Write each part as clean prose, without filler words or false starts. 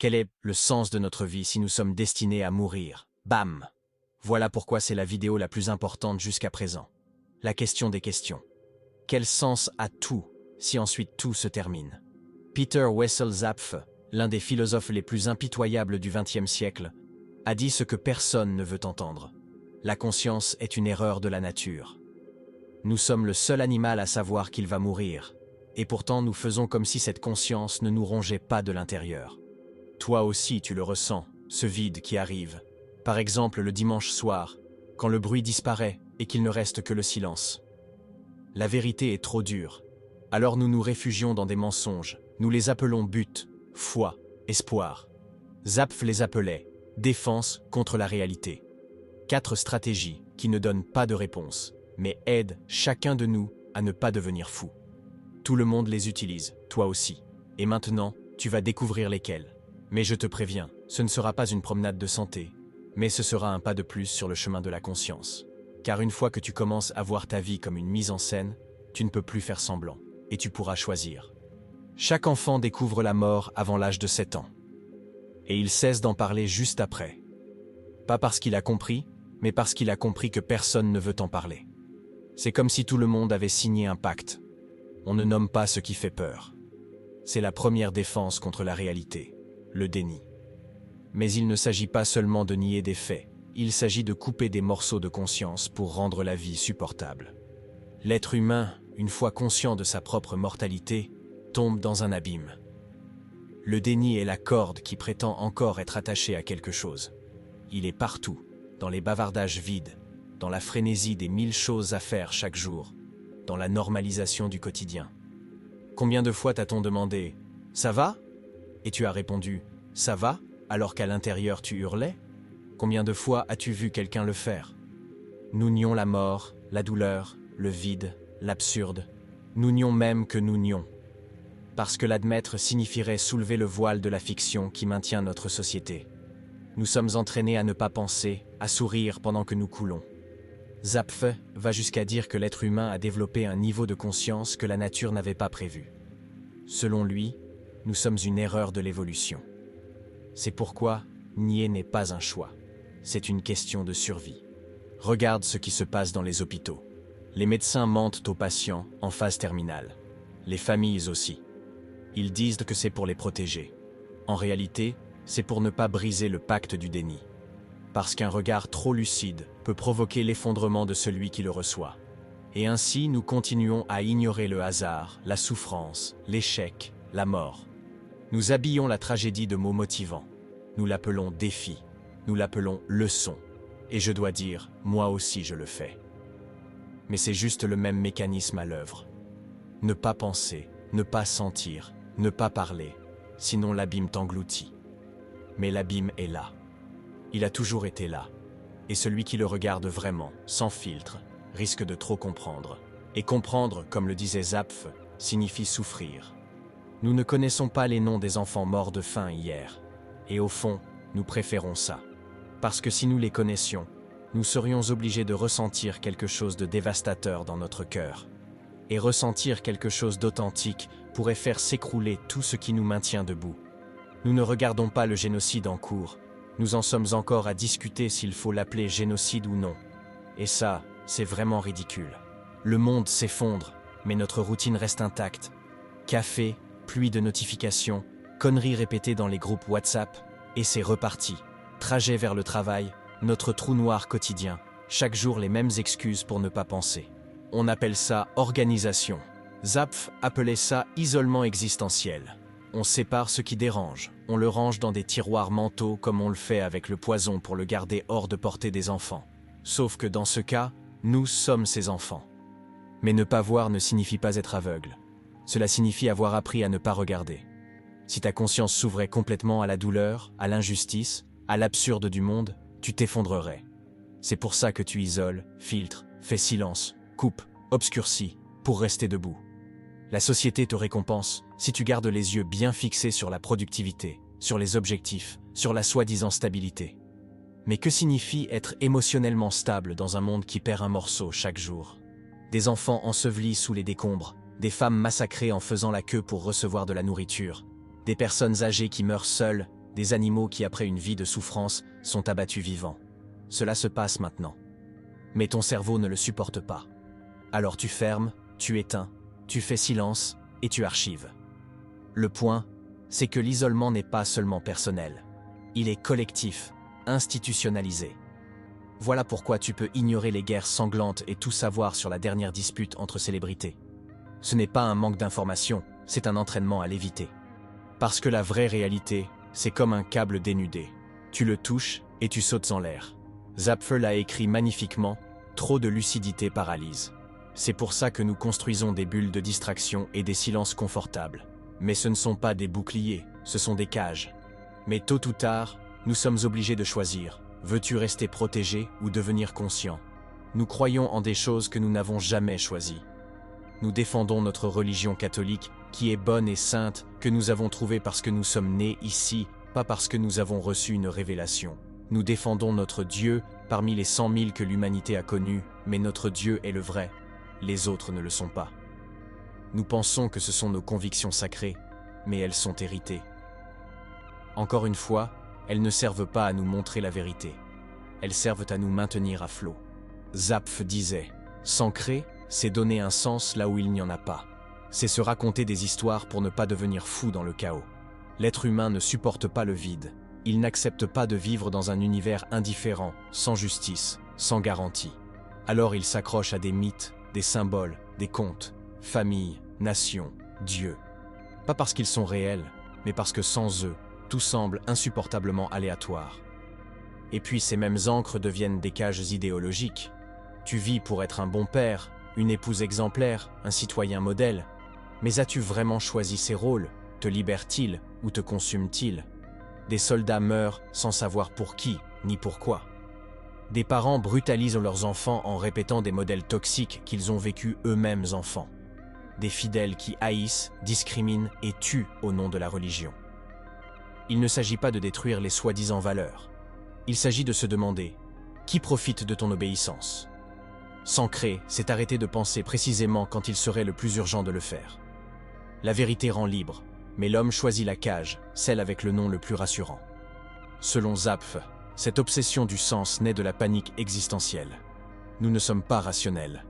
Quel est le sens de notre vie si nous sommes destinés à mourir? Bam! Voilà pourquoi c'est la vidéo la plus importante jusqu'à présent. La question des questions. Quel sens a tout si ensuite tout se termine? Peter Wessel Zapf, l'un des philosophes les plus impitoyables du XXe siècle, a dit ce que personne ne veut entendre. La conscience est une erreur de la nature. Nous sommes le seul animal à savoir qu'il va mourir, et pourtant nous faisons comme si cette conscience ne nous rongeait pas de l'intérieur. Toi aussi tu le ressens, ce vide qui arrive. Par exemple le dimanche soir, quand le bruit disparaît et qu'il ne reste que le silence. La vérité est trop dure. Alors nous nous réfugions dans des mensonges. Nous les appelons but, foi, espoir. Zapf les appelait défense contre la réalité. 4 stratégies qui ne donnent pas de réponse, mais aident chacun de nous à ne pas devenir fou. Tout le monde les utilise, toi aussi. Et maintenant, tu vas découvrir lesquelles. Mais je te préviens, ce ne sera pas une promenade de santé, mais ce sera un pas de plus sur le chemin de la conscience. Car une fois que tu commences à voir ta vie comme une mise en scène, tu ne peux plus faire semblant, et tu pourras choisir. Chaque enfant découvre la mort avant l'âge de 7 ans. Et il cesse d'en parler juste après. Pas parce qu'il a compris, mais parce qu'il a compris que personne ne veut en parler. C'est comme si tout le monde avait signé un pacte. On ne nomme pas ce qui fait peur. C'est la première défense contre la réalité, le déni. Mais il ne s'agit pas seulement de nier des faits, il s'agit de couper des morceaux de conscience pour rendre la vie supportable. L'être humain, une fois conscient de sa propre mortalité, tombe dans un abîme. Le déni est la corde qui prétend encore être attachée à quelque chose. Il est partout, dans les bavardages vides, dans la frénésie des 1000 choses à faire chaque jour, dans la normalisation du quotidien. Combien de fois t'a-t-on demandé « Ça va ?» et tu as répondu « Ça va ?» alors qu'à l'intérieur tu hurlais? Combien de fois as-tu vu quelqu'un le faire? Nous nions la mort, la douleur, le vide, l'absurde. Nous nions même que nous nions. Parce que l'admettre signifierait soulever le voile de la fiction qui maintient notre société. Nous sommes entraînés à ne pas penser, à sourire pendant que nous coulons. Zapf va jusqu'à dire que l'être humain a développé un niveau de conscience que la nature n'avait pas prévu. Selon lui, nous sommes une erreur de l'évolution. C'est pourquoi nier n'est pas un choix. C'est une question de survie. Regarde ce qui se passe dans les hôpitaux. Les médecins mentent aux patients en phase terminale. Les familles aussi. Ils disent que c'est pour les protéger. En réalité, c'est pour ne pas briser le pacte du déni. Parce qu'un regard trop lucide peut provoquer l'effondrement de celui qui le reçoit. Et ainsi, nous continuons à ignorer le hasard, la souffrance, l'échec, la mort. Nous habillons la tragédie de mots motivants. Nous l'appelons défi. Nous l'appelons leçon. Et je dois dire, moi aussi je le fais. Mais c'est juste le même mécanisme à l'œuvre. Ne pas penser, ne pas sentir, ne pas parler, sinon l'abîme t'engloutit. Mais l'abîme est là. Il a toujours été là. Et celui qui le regarde vraiment, sans filtre, risque de trop comprendre. Et comprendre, comme le disait Zapf, signifie souffrir. Nous ne connaissons pas les noms des enfants morts de faim hier. Et au fond, nous préférons ça. Parce que si nous les connaissions, nous serions obligés de ressentir quelque chose de dévastateur dans notre cœur. Et ressentir quelque chose d'authentique pourrait faire s'écrouler tout ce qui nous maintient debout. Nous ne regardons pas le génocide en cours. Nous en sommes encore à discuter s'il faut l'appeler génocide ou non. Et ça, c'est vraiment ridicule. Le monde s'effondre, mais notre routine reste intacte. Café, pluie de notifications, conneries répétées dans les groupes WhatsApp, et c'est reparti. Trajet vers le travail, notre trou noir quotidien, chaque jour les mêmes excuses pour ne pas penser. On appelle ça organisation. Zapf appelait ça isolement existentiel. On sépare ce qui dérange, on le range dans des tiroirs mentaux comme on le fait avec le poison pour le garder hors de portée des enfants. Sauf que dans ce cas, nous sommes ces enfants. Mais ne pas voir ne signifie pas être aveugle. Cela signifie avoir appris à ne pas regarder. Si ta conscience s'ouvrait complètement à la douleur, à l'injustice, à l'absurde du monde, tu t'effondrerais. C'est pour ça que tu isoles, filtres, fais silence, coupe, obscurcis, pour rester debout. La société te récompense si tu gardes les yeux bien fixés sur la productivité, sur les objectifs, sur la soi-disant stabilité. Mais que signifie être émotionnellement stable dans un monde qui perd un morceau chaque jour? Des enfants ensevelis sous les décombres, des femmes massacrées en faisant la queue pour recevoir de la nourriture, des personnes âgées qui meurent seules des animaux qui, après une vie de souffrance, sont abattus vivants. Cela se passe maintenant. Mais ton cerveau ne le supporte pas. Alors tu fermes, tu éteins, tu fais silence et tu archives. Le point, c'est que l'isolement n'est pas seulement personnel. Il est collectif, institutionnalisé. Voilà pourquoi tu peux ignorer les guerres sanglantes et tout savoir sur la dernière dispute entre célébrités. Ce n'est pas un manque d'information, c'est un entraînement à l'éviter. Parce que la vraie réalité, c'est comme un câble dénudé. Tu le touches et tu sautes en l'air. Zapffe l'a écrit magnifiquement, trop de lucidité paralyse. C'est pour ça que nous construisons des bulles de distraction et des silences confortables. Mais ce ne sont pas des boucliers, ce sont des cages. Mais tôt ou tard, nous sommes obligés de choisir. Veux-tu rester protégé ou devenir conscient? Nous croyons en des choses que nous n'avons jamais choisies. Nous défendons notre religion catholique, qui est bonne et sainte, que nous avons trouvée parce que nous sommes nés ici, pas parce que nous avons reçu une révélation. Nous défendons notre Dieu parmi les 100 000 que l'humanité a connus, mais notre Dieu est le vrai. Les autres ne le sont pas. Nous pensons que ce sont nos convictions sacrées, mais elles sont héritées. Encore une fois, elles ne servent pas à nous montrer la vérité. Elles servent à nous maintenir à flot. Zapffe disait « S'ancrer, c'est donner un sens là où il n'y en a pas. C'est se raconter des histoires pour ne pas devenir fou dans le chaos. L'être humain ne supporte pas le vide. Il n'accepte pas de vivre dans un univers indifférent, sans justice, sans garantie. Alors il s'accroche à des mythes, des symboles, des contes, famille, nation, Dieu. Pas parce qu'ils sont réels, mais parce que sans eux, tout semble insupportablement aléatoire. Et puis ces mêmes ancres deviennent des cages idéologiques. Tu vis pour être un bon père, une épouse exemplaire, un citoyen modèle. Mais as-tu vraiment choisi ces rôles? Te libèrent-ils ou te consument-ils? Des soldats meurent sans savoir pour qui, ni pourquoi. Des parents brutalisent leurs enfants en répétant des modèles toxiques qu'ils ont vécus eux-mêmes enfants. Des fidèles qui haïssent, discriminent et tuent au nom de la religion. Il ne s'agit pas de détruire les soi-disant valeurs. Il s'agit de se demander « Qui profite de ton obéissance ?» S'ancrer, c'est arrêter de penser précisément quand il serait le plus urgent de le faire. La vérité rend libre, mais l'homme choisit la cage, celle avec le nom le plus rassurant. Selon Zapffe, cette obsession du sens naît de la panique existentielle. Nous ne sommes pas rationnels.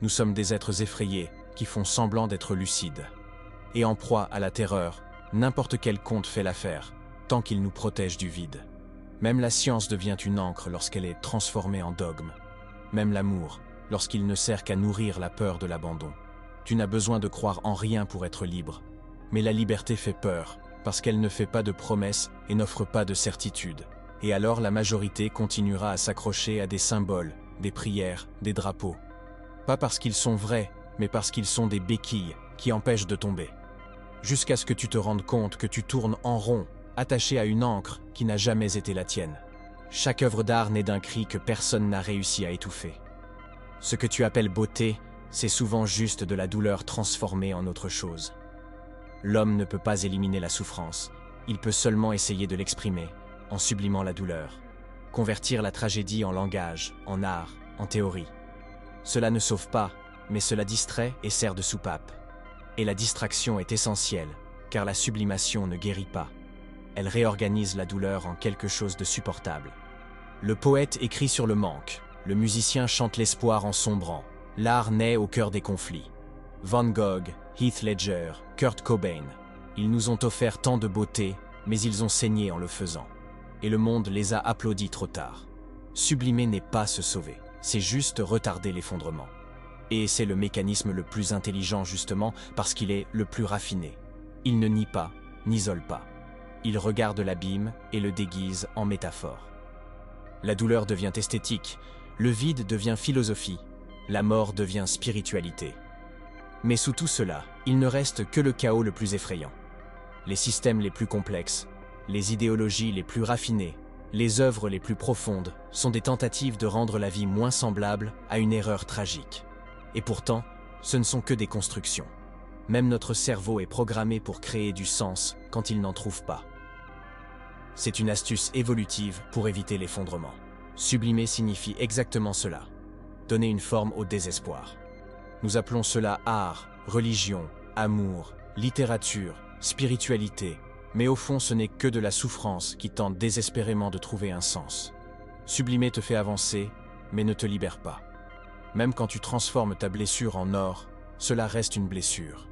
Nous sommes des êtres effrayés qui font semblant d'être lucides. Et en proie à la terreur, n'importe quel conte fait l'affaire, tant qu'il nous protège du vide. Même la science devient une ancre lorsqu'elle est transformée en dogme. Même l'amour, lorsqu'il ne sert qu'à nourrir la peur de l'abandon. Tu n'as besoin de croire en rien pour être libre. Mais la liberté fait peur, parce qu'elle ne fait pas de promesses et n'offre pas de certitude. Et alors la majorité continuera à s'accrocher à des symboles, des prières, des drapeaux. Pas parce qu'ils sont vrais, mais parce qu'ils sont des béquilles qui empêchent de tomber. Jusqu'à ce que tu te rendes compte que tu tournes en rond, attaché à une ancre qui n'a jamais été la tienne. Chaque œuvre d'art naît d'un cri que personne n'a réussi à étouffer. Ce que tu appelles beauté, c'est souvent juste de la douleur transformée en autre chose. L'homme ne peut pas éliminer la souffrance, il peut seulement essayer de l'exprimer, en sublimant la douleur. Convertir la tragédie en langage, en art, en théorie. Cela ne sauve pas, mais cela distrait et sert de soupape. Et la distraction est essentielle, car la sublimation ne guérit pas. Elle réorganise la douleur en quelque chose de supportable. Le poète écrit sur le manque, le musicien chante l'espoir en sombrant, l'art naît au cœur des conflits. Van Gogh, Heath Ledger, Kurt Cobain, ils nous ont offert tant de beauté, mais ils ont saigné en le faisant. Et le monde les a applaudis trop tard. Sublimer n'est pas se sauver, c'est juste retarder l'effondrement. Et c'est le mécanisme le plus intelligent justement parce qu'il est le plus raffiné. Il ne nie pas, n'isole pas. Il regarde l'abîme et le déguise en métaphore. La douleur devient esthétique, le vide devient philosophie, la mort devient spiritualité. Mais sous tout cela, il ne reste que le chaos le plus effrayant. Les systèmes les plus complexes, les idéologies les plus raffinées, les œuvres les plus profondes sont des tentatives de rendre la vie moins semblable à une erreur tragique. Et pourtant, ce ne sont que des constructions. Même notre cerveau est programmé pour créer du sens quand il n'en trouve pas. C'est une astuce évolutive pour éviter l'effondrement. Sublimer signifie exactement cela, donner une forme au désespoir. Nous appelons cela art, religion, amour, littérature, spiritualité, Mais au fond, ce n'est que de la souffrance qui tente désespérément de trouver un sens. Sublimer te fait avancer, mais ne te libère pas. Même quand tu transformes ta blessure en or, cela reste une blessure.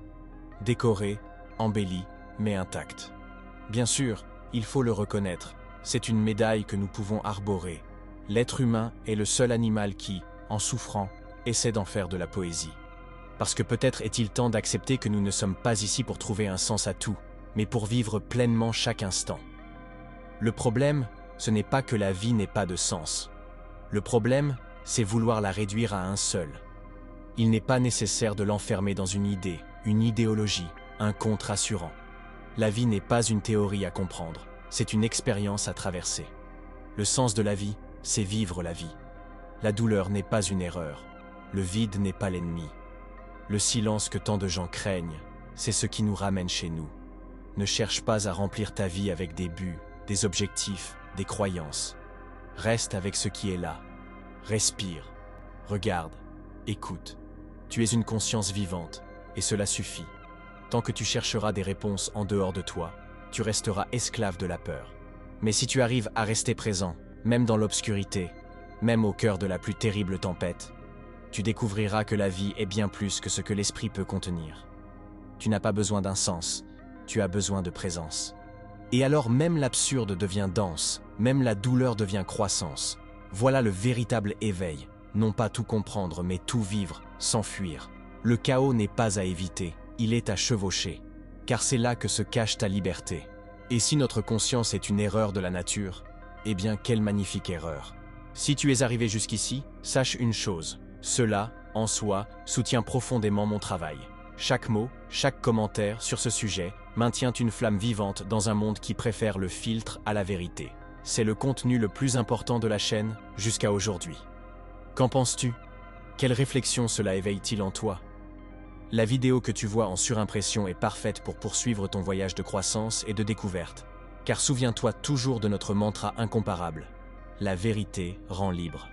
Décorée, embellie, mais intacte. Bien sûr, il faut le reconnaître, c'est une médaille que nous pouvons arborer. L'être humain est le seul animal qui, en souffrant, essaie d'en faire de la poésie. Parce que peut-être est-il temps d'accepter que nous ne sommes pas ici pour trouver un sens à tout, mais pour vivre pleinement chaque instant. Le problème, ce n'est pas que la vie n'ait pas de sens. Le problème, c'est vouloir la réduire à un seul. Il n'est pas nécessaire de l'enfermer dans une idée, une idéologie, un conte rassurant. La vie n'est pas une théorie à comprendre, c'est une expérience à traverser. Le sens de la vie, c'est vivre la vie. La douleur n'est pas une erreur, le vide n'est pas l'ennemi. Le silence que tant de gens craignent, c'est ce qui nous ramène chez nous. Ne cherche pas à remplir ta vie avec des buts, des objectifs, des croyances. Reste avec ce qui est là. Respire, regarde, écoute. Tu es une conscience vivante, et cela suffit. Tant que tu chercheras des réponses en dehors de toi, tu resteras esclave de la peur. Mais si tu arrives à rester présent, même dans l'obscurité, même au cœur de la plus terrible tempête, tu découvriras que la vie est bien plus que ce que l'esprit peut contenir. Tu n'as pas besoin d'un sens, tu as besoin de présence. Et alors même l'absurde devient dense, même la douleur devient croissance. Voilà le véritable éveil, non pas tout comprendre, mais tout vivre, s'enfuir. Le chaos n'est pas à éviter, il est à chevaucher, car c'est là que se cache ta liberté. Et si notre conscience est une erreur de la nature, eh bien quelle magnifique erreur. Si tu es arrivé jusqu'ici, sache une chose, cela, en soi, soutient profondément mon travail. Chaque mot, chaque commentaire sur ce sujet maintient une flamme vivante dans un monde qui préfère le filtre à la vérité. C'est le contenu le plus important de la chaîne jusqu'à aujourd'hui. Qu'en penses-tu? Quelle réflexion cela éveille-t-il en toi? La vidéo que tu vois en surimpression est parfaite pour poursuivre ton voyage de croissance et de découverte. Car souviens-toi toujours de notre mantra incomparable. La vérité rend libre.